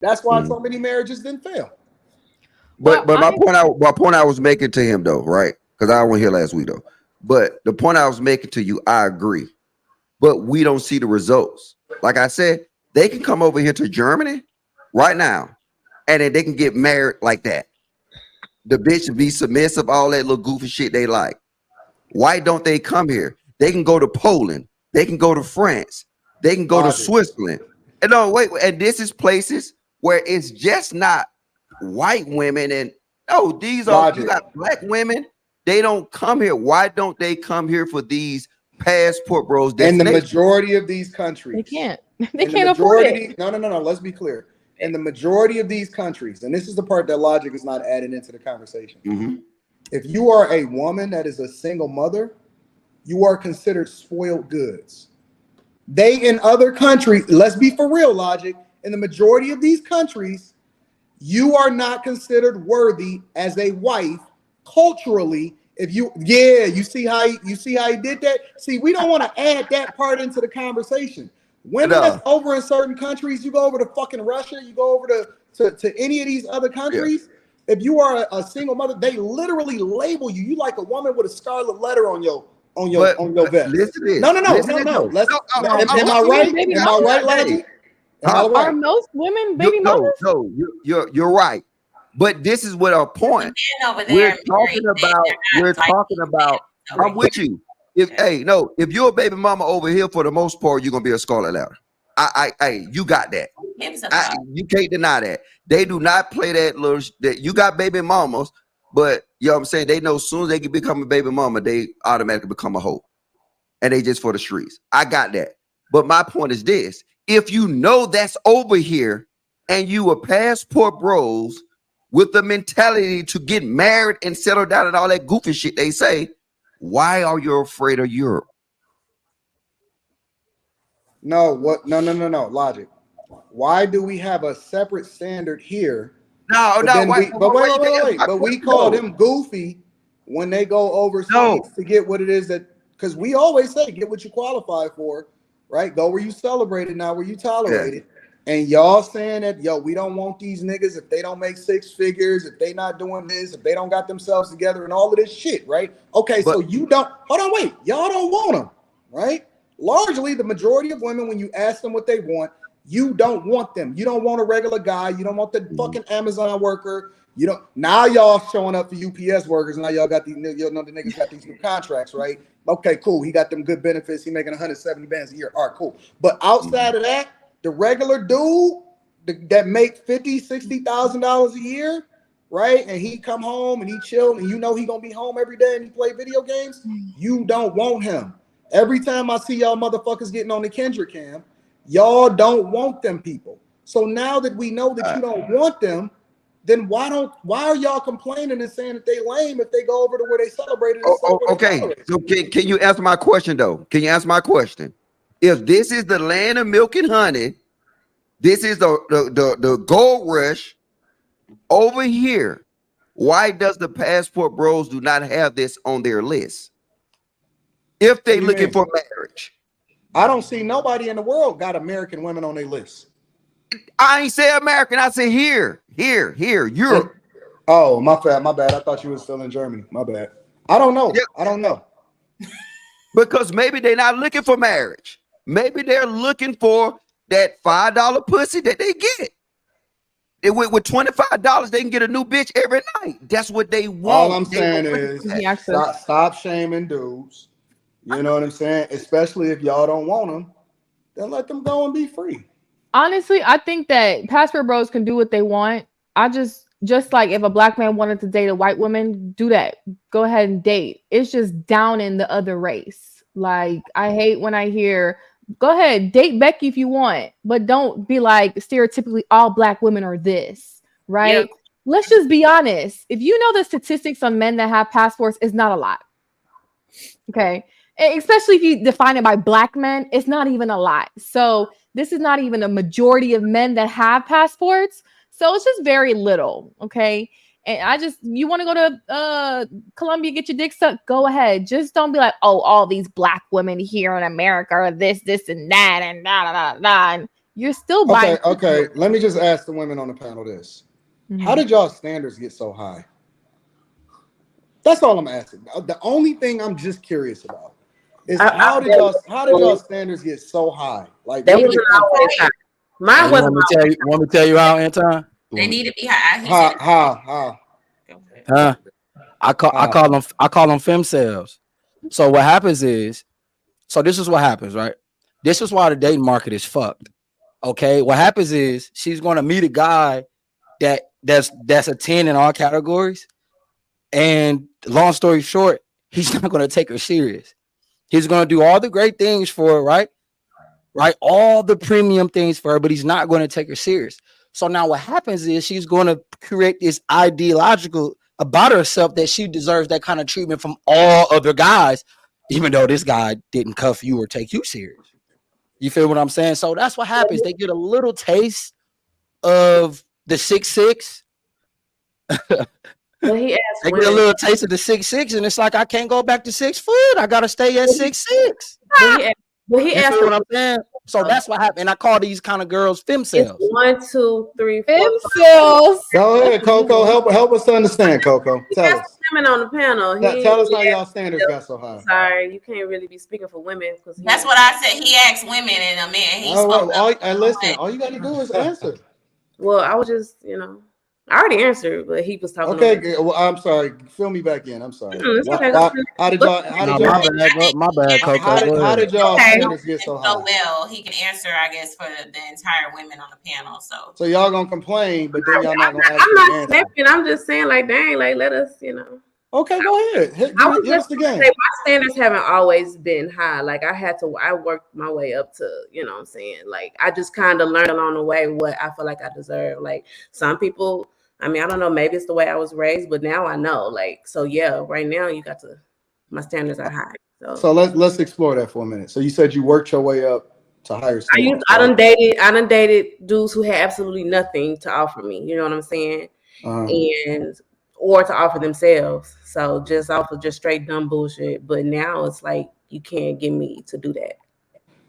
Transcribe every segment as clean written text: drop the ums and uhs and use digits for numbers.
That's why so many marriages didn't fail. But my point I was making to him though, right? Because I wasn't here last week though. But the point I was making to you, I agree. But we don't see the results. Like I said, they can come over here to Germany right now, and then they can get married like that. The bitch be submissive, all that little goofy shit they like. Why don't they come here? They can go to Poland. They can go to France. They can go to Switzerland. And no, wait, and this is places where it's just not white women. And no, these are you got black women. They don't come here. Why don't they come here for these passport bros? In the majority of these countries, they can't. They can't afford it. No. Let's be clear. In the majority of these countries, and this is the part that logic is not added into the conversation. If you are a woman that is a single mother, you are considered spoiled goods. They in other countries, let's be for real, logic. In the majority of these countries, you are not considered worthy as a wife culturally. If you, you see how he did that. See, we don't want to add that part into the conversation. Women that's over in certain countries, you go over to fucking Russia, you go over to any of these other countries. Yeah. If you are a single mother, they literally label you. You like a woman with a scarlet letter on your vest. Listen to this. No. Am I right? Am I right, Logic? Are most women baby mothers? No, you're right. But this is what our point. We're talking about. I'm with you. If you're a baby mama over here, for the most part, you're gonna be a scarlet letter. You got that. You can't deny that. They do not play that little. That you got baby mamas, but you know what I'm saying. They know as soon as they can become a baby mama, they automatically become a hoe, and they just for the streets. I got that. But my point is this: if you know that's over here, and you are passport bros with the mentality to get married and settle down and all that goofy shit they say, why are you afraid of Europe? No, logic. Why do we have a separate standard here? But we call them goofy when they go overseas to get what it is that, because we always say get what you qualify for, right? Go where you celebrate it, not where you tolerate it. And y'all saying that, we don't want these niggas if they don't make six figures, if they not doing this, if they don't got themselves together and all of this shit, right? Okay, so you don't, y'all don't want them, right? Largely, the majority of women, when you ask them what they want, you don't want them. You don't want a regular guy. You don't want the fucking Amazon worker. You don't. Now y'all showing up for UPS workers. Now y'all got these, the niggas got these new contracts, right? Okay, cool. He got them good benefits. He making 170 bands a year. All right, cool. But outside of that, the regular dude that make $50,000-$60,000 a year, right? And he come home and he chill, and he gonna be home every day and he play video games. You don't want him. Every time I see y'all motherfuckers getting on the Kendrick cam, y'all don't want them people. So now that we know that you don't want them, then why are y'all complaining and saying that they lame if they go over to where they celebrated? Okay. So can you answer my question though? Can you answer my question? If this is the land of milk and honey, this is the gold rush over here, why does the passport bros do not have this on their list? If they looking for marriage, I don't see nobody in the world got American women on their list. I ain't say American. I say here, Europe. Oh, my bad. I thought you were still in Germany. My bad. I don't know. Yeah. I don't know. Because maybe they're not looking for marriage. Maybe they're looking for that $5 pussy that they get. With $25, they can get a new bitch every night. That's what they want. All I'm saying is stop shaming dudes. You know what I'm saying? Especially if y'all don't want them, then let them go and be free. Honestly, I think that passport bros can do what they want. I just like if a black man wanted to date a white woman, do that. Go ahead and date. It's just down in the other race. Like, I hate when I hear, go ahead, date Becky if you want, but don't be like stereotypically all black women are this, right? Yep. Let's just be honest. If you know the statistics on men that have passports, is not a lot. Okay. Especially if you define it by black men, it's not even a lot. So this is not even a majority of men that have passports. So it's just very little. Okay. And you want to go to Colombia, get your dick sucked, go ahead. Just don't be like, oh, all these black women here in America are this, and that, and da, da, da, da. You're still buying. Okay. Let me just ask the women on the panel this: How did y'all standards get so high? That's all I'm asking. The only thing I'm just curious about is how did y'all standards get so high? Like they wasn't always high. Mine wasn't. Want me to tell you how, Anton? They need to be high. How? Huh? I call them femcells. So what happens is, this is what happens, right? This is why the dating market is fucked. Okay, what happens is she's going to meet a guy that's a 10 in all categories, and long story short, he's not going to take her serious. He's going to do all the great things for her, right? All the premium things for her, but he's not going to take her serious. So now what happens is she's going to create this ideological about herself that she deserves that kind of treatment from all other guys, even though this guy didn't cuff you or take you serious. You feel what I'm saying? So that's what happens. They get a little taste of the 6'6". Well, he asked they get a little taste of the 6'6", and it's like, I can't go back to 6 foot. I gotta stay at 6'6". Well, he asked what I'm saying. So that's what happened. And I call these kind of girls femcells. 1, 2, 3, 4. Femcells. Go ahead, Coco. Help us to understand, Coco. Tell us. Women on the panel. Tell us how y'all standards got so high. Sorry, you can't really be speaking for women because that's what I said. He asked women and a man. He spoke up. Listen, all you got to do is answer. Well, I was just, I already answered, but he was talking. Okay, well, I'm sorry. Fill me back in. I'm sorry. How did y'all? My bad, Coco. How did y'all standards get so high? So well, he can answer, I guess, for the entire women on the panel. So y'all gonna complain, but then y'all not gonna I'm not snapping. I'm just saying, like, dang, like, let us, Okay, go ahead. Give us the game. My standards haven't always been high. Like, I worked my way up to, what I'm saying? Like, I just kind of learned along the way what I feel like I deserve. Like, some people, I don't know, maybe it's the way I was raised, but now I know. Like, so yeah, right now my standards are high. So let's explore that for a minute. So you said you worked your way up to higher standards. I done dated dudes who had absolutely nothing to offer me. You know what I'm saying? Or to offer themselves. So just offer just straight dumb bullshit. But now it's like you can't get me to do that.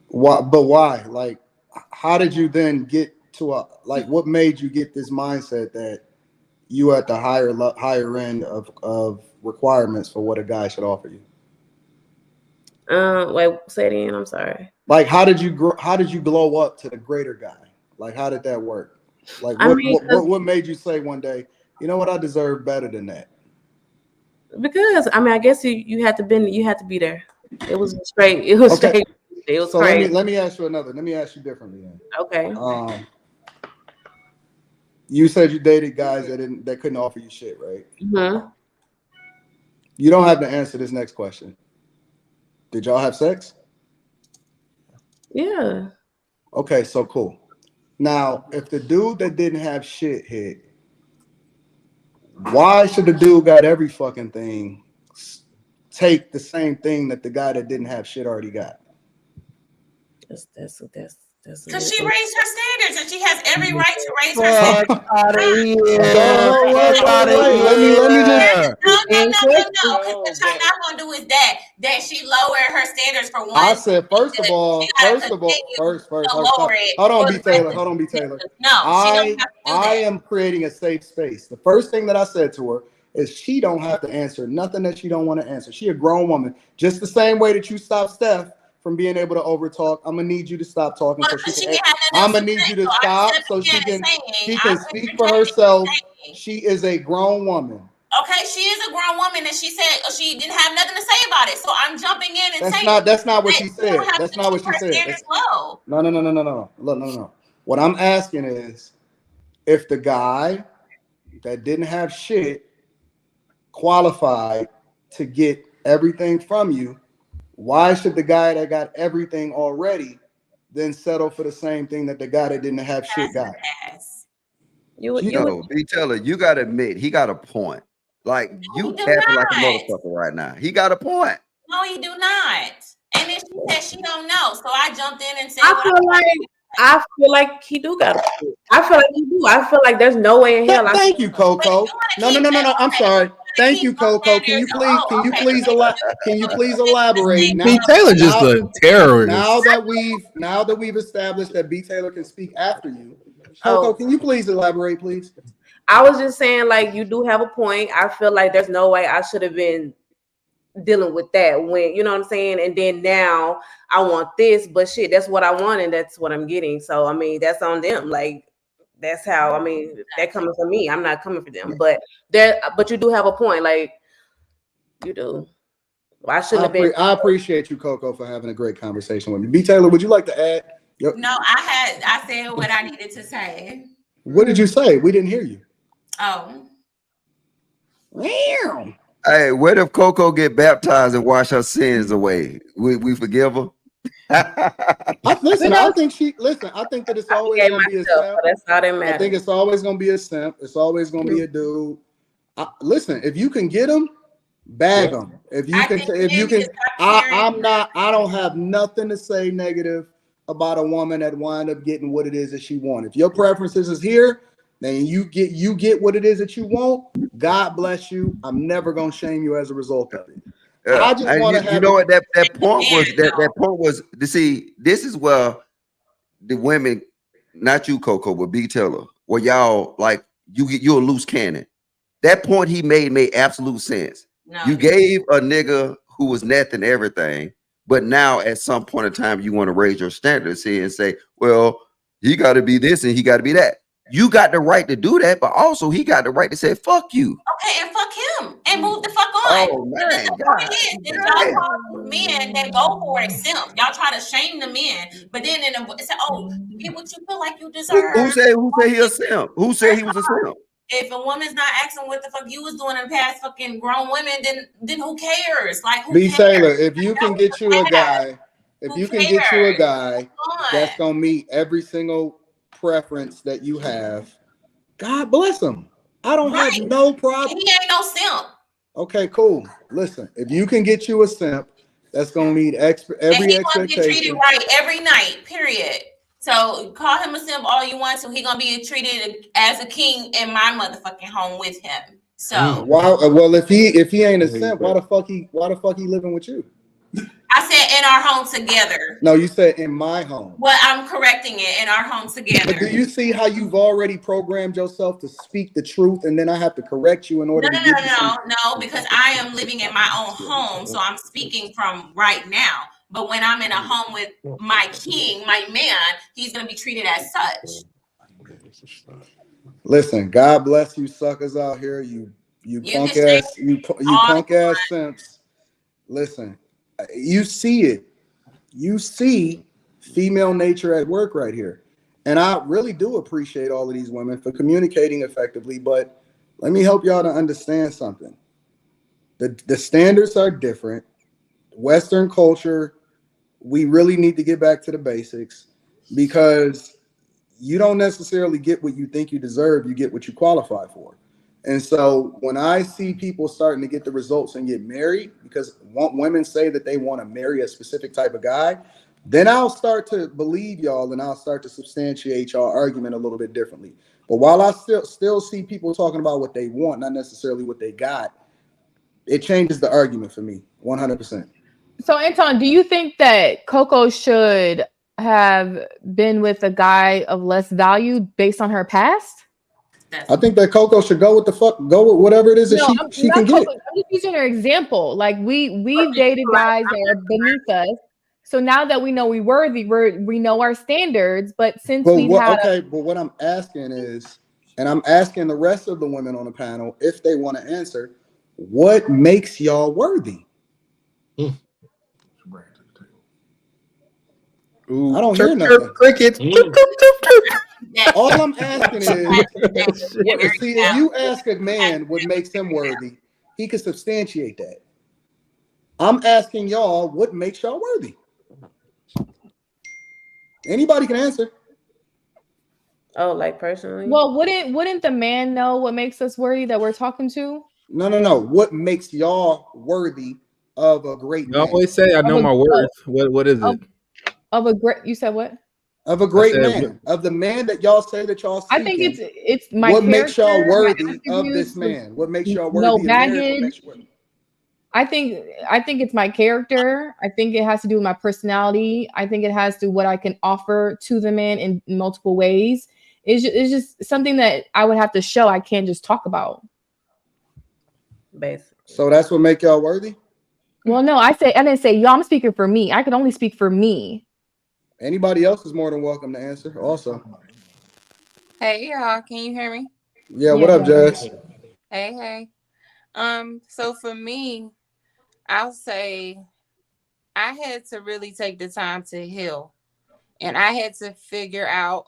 Why? But why? Like, how did you then get to what made you get this mindset that you at the higher end of requirements for what a guy should offer you? Wait, say it again. I'm sorry. Like, how did you glow up to the greater guy? Like, how did that work? Like, what made you say one day, you know what, I deserve better than that? Because I guess you had to be there. It was straight. It was straight. It was so crazy. let me ask you differently then. Okay. You said you dated guys that couldn't offer you shit, right? Mm-hmm. You don't have to answer this next question. Did y'all have sex? Yeah. Okay, so cool. Now, if the dude that didn't have shit hit, why should the dude got every fucking thing take the same thing that the guy that didn't have shit already got? That's because she raised her standards and she has every right to raise her standards. No. Because what I'm not gonna do is that she lowered her standards for one. I said first of all, hold on, be Taylor. No, I am creating a safe space. The first thing that I said to her is she don't have to answer nothing that she don't want to answer. She a grown woman, just the same way that you stopped Steph from being able to overtalk. I'm gonna need you to stop talking. I'm gonna need you to stop so she can speak for herself. She is a grown woman. Okay, she is a grown woman, and she said she didn't have nothing to say about it. So I'm jumping in and saying that's not what she said. That's not what she said. No. What I'm asking is, if the guy that didn't have shit qualified to get everything from you, why should the guy that got everything already then settle for the same thing that the guy that didn't have shit got? B. Taylor, you got to admit, he got a point. Like, you acting like a motherfucker right now. He got a point. No, he do not. And then she said she don't know. So I jumped in and said, I feel like he do got a point. I feel like he do. I feel like there's no way in hell. Thank you, Coco. No. I'm sorry. Thank you, Coco. Can you please elaborate? B. Taylor just a terrorist. Now that we've established that B. Taylor can speak after you, Coco, can you please elaborate, please? I was just saying, like, you do have a point. I feel like there's no way I should have been dealing with that when, you know what I'm saying? And then now I want this, but shit, that's what I want and that's what I'm getting. So, I mean, that's on them. Like, that's how, I mean, they're coming for me. I'm not coming for them. But you do have a point. Like, you do. Well, I shouldn't have been. I appreciate you, Coco, for having a great conversation with me. B. Taylor, would you like to add? Yep. No, I said what I needed to say. What did you say? We didn't hear you. Oh. Wow. Hey, what if Coco get baptized and wash her sins away? We forgive her? I think that it's always going to be a simp. That's not it matters. I think it's always going to be a simp. It's always going to be a dude. Listen, if you can get them, bag them. If you can, I don't have nothing to say negative about a woman that wind up getting what it is that she wants. If your preferences is here, then you get what it is that you want. God bless you. I'm never gonna shame you as a result of it. I just want to have. You know what that point was? That point was to see. This is where the women, not you, Coco, but B. Taylor, where y'all like you're a loose cannon. That point he made absolute sense. No, you gave a nigga who was nothing everything, but now at some point in time you want to raise your standards here and say, well, he got to be this and he got to be that. You got the right to do that, but also he got the right to say fuck you. Okay, and fuck him and move the fuck on. Oh man, y'all call men that go for it simp. Y'all try to shame the men, but then say, "Oh, you get what you feel like you deserve." Who said he a simp? Who said he was a simp? If a woman's not asking what the fuck you was doing in past fucking grown women, then who cares? Like, who cares? Taylor, if you can get you a guy, that's gonna meet every single preference that you have, God bless him. I don't have no problem. He ain't no simp. Okay, cool. Listen, if you can get you a simp that's gonna meet every expectation, gonna get treated right every night. Period. So call him a simp all you want to. He gonna be treated as a king in my motherfucking home with him. So well, if he ain't a simp, why the fuck he living with you? I said in our home together. No, you said in my home. Well, I'm correcting it, in our home together. But do you see how you've already programmed yourself to speak the truth, and then I have to correct you in order to No, because I am living in my own home, so I'm speaking from right now. But when I'm in a home with my king, my man, he's gonna be treated as such. Listen, God bless you suckers out here, you punk ass simps. Listen, you see it. You see female nature at work right here. And I really do appreciate all of these women for communicating effectively, but let me help y'all to understand something. The standards are different. Western culture, we really need to get back to the basics, because you don't necessarily get what you think you deserve. You get what you qualify for. And so when I see people starting to get the results and get married because women say that they want to marry a specific type of guy, then I'll start to believe y'all and I'll start to substantiate y'all argument a little bit differently. But while I still see people talking about what they want, not necessarily what they got, it changes the argument for me 100%. So Anton, do you think that Coco should have been with a guy of less value based on her past? I think that Coco should go with whatever it is that she can get. I'm just using her example. Like we've dated guys that are beneath us. So now that we know we're worthy, we know our standards. But what I'm asking is, and I'm asking the rest of the women on the panel if they want to answer, what makes y'all worthy? Ooh, I don't hear nothing. Crickets. All I'm asking is, see, if you ask a man what makes him worthy, he can substantiate that. I'm asking y'all what makes y'all worthy. Anybody can answer. Oh, like personally? Well, wouldn't the man know what makes us worthy that we're talking to? No. What makes y'all worthy of a great man? You always say, I know my worth. What is it? Of a great, you said what? Of a great man, of the man that y'all say that y'all seeking. I think it's my what character, makes y'all worthy my of this man? What makes y'all no worthy of marriage? What baggage. makes you worthy? I think it's my character. I think it has to do with my personality. I think it has to do what I can offer to the man in multiple ways. It's just something that I would have to show. I can't just talk about. Basically. So that's what make y'all worthy? Well, no, I didn't say y'all. I'm speaking for me. I can only speak for me. Anybody else is more than welcome to answer also. Hey y'all, can you hear me? Yeah, what up, Jess? Hey. So for me, I'll say I had to really take the time to heal. And I had to figure out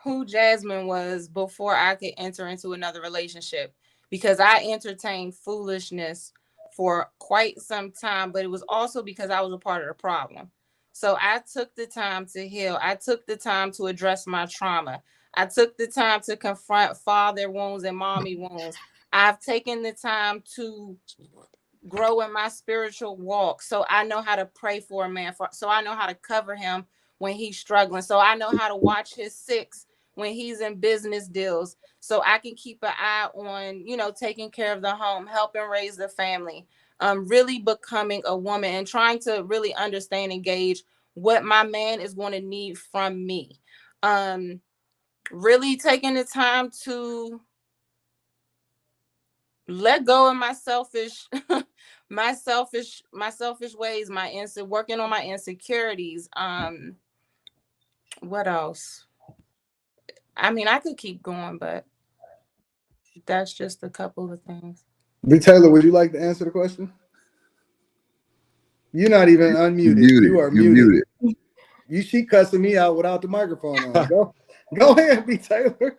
who Jasmine was before I could enter into another relationship, because I entertained foolishness for quite some time, but it was also because I was a part of the problem. So I took the time to heal. I took the time to address my trauma. I took the time to confront father wounds and mommy wounds. I've taken the time to grow in my spiritual walk. So I know how to pray for a man. So I know how to cover him when he's struggling. So I know how to watch his six when he's in business deals. So I can keep an eye on, taking care of the home, helping raise the family, really becoming a woman and trying to really understand and gauge what my man is going to need from me. Really taking the time to let go of my selfish my selfish ways, working on my insecurities. What else? I mean, I could keep going, but that's just a couple of things. B. Taylor, would you like to answer the question? You're not even unmuted. You are muted. She cussing me out without the microphone on. Go ahead, B. Taylor.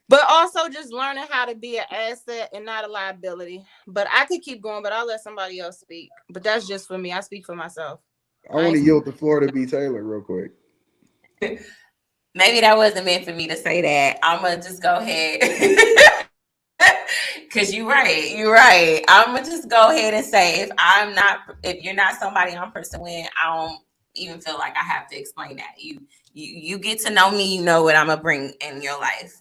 But also just learning how to be an asset and not a liability. But I could keep going, but I'll let somebody else speak. But that's just for me. I speak for myself. I want to yield the floor to B. Taylor real quick. Maybe that wasn't meant for me to say that. I'm going to just go ahead. Because you're right. I'm going to just go ahead and say, if you're not somebody I'm pursuing, I don't even feel like I have to explain that. You get to know me, you know what I'm going to bring in your life.